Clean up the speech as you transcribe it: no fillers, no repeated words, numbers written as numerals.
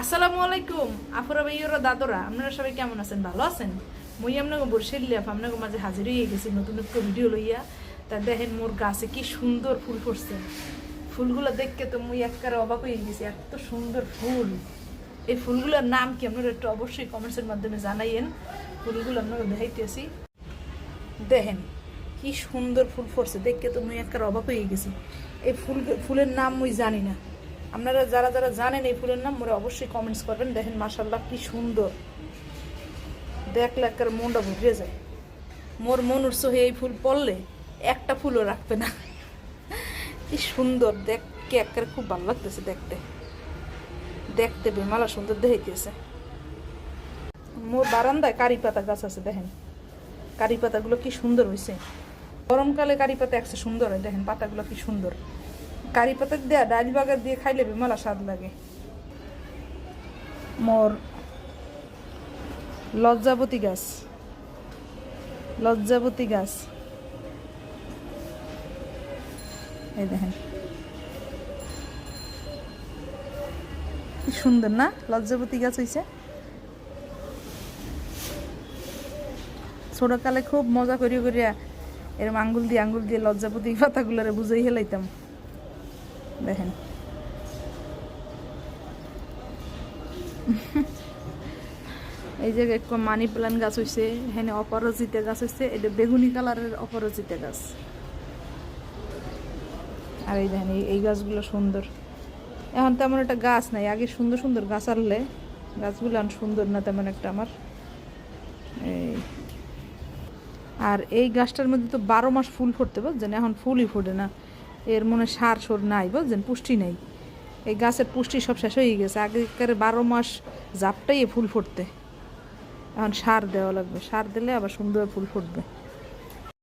আসসালামু আলাইকুম আফরা ভাইয়রা দাদরা, আপনারা সবাই কেমন আছেন? ভালো আছেন? মুই আপনাকে বসেলি আপনাকে মাঝে হাজির হয়ে গেছি নতুন একটা ভিডিও লইয়া। তা দেখেন মোর গাছে কি সুন্দর ফুল ফুটছে। ফুলগুলো দেখকে তো মুই একবারে অবাক হয়ে গেছি, এত সুন্দর ফুল। এই ফুলগুলোর নাম কি আপনারা একটু অবশ্যই কমেন্টসের মাধ্যমে জানাইয়েন। ফুলগুলো আপনাকে দেখাইতেছি, দেখেন কি সুন্দর ফুল ফুটছে, দেখকে তো মুই একবারে অবাক হয়ে গেছি। এই ফুলের নাম মুই জানি না, আপনারা যারা যারা জানেন এই ফুলের নাম মোরে অবশ্যই কমেন্টস করবেন। দেখেন মাশাআল্লাহ কি সুন্দর, দেখলে একবার মনটা ভরে যায়। মোর মন উৎসহ এই ফুল পড়লে একটা ফুলও রাখবে না। কি সুন্দর দেখতে, একবার খুব ভালো লাগতেছে দেখতে, দেখতে বেমালা সুন্দর দেখাইতেছে। মোর বারান্দায় কারি পাতা গাছ আছে, দেখেন কারি পাতাগুলো কি সুন্দর হয়েছে। গরমকালে কারি পাতা একসাথে সুন্দর হয়, দেখেন পাতাগুলো কি সুন্দর। কারি পাতা দেয়া ডাল বাগার দিয়ে খাইলে বেমালা স্বাদ লাগে। মোর লজ্জাবতী গাছ, লজ্জাবতী গাছ এই দেখেন কি সুন্দর না, লজ্জাবতী গাছ হয়েছে। ছোটকালে খুব মজা করিয়া করিয়া এরম আঙ্গুল দিয়ে লজ্জাপতি পাতাগুলারে বুঝাই হেলাইতাম। দেখেন এই যে এক মানি প্লান্ট গাছ হয়েছে, এখানে অপরাজিতা গাছ হয়েছে, এটা বেগুনি কালারের অপরাজিতা গাছ। আর এই দেখেন এই গাছগুলো সুন্দর। এখন তেমন একটা গাছ নাই, আগে সুন্দর সুন্দর গাছ আনলে গাছগুলো এখন সুন্দর না তেমন একটা আমার। এই আর এই গাছটার মধ্যে তো 12 মাস ফুল ফুটতে, বুঝছেন? এখন ফুলই ফোটে না, এর মনে সার সোর নাই, বুঝছেন? পুষ্টি নেই, এই গাছের পুষ্টি সব শেষ হয়ে গেছে। আগেকার 12 মাস জাপটাই ফুল ফুটতে, এখন সার দেওয়া লাগবে, সার দিলে আবার সুন্দর ফুল ফুটবে।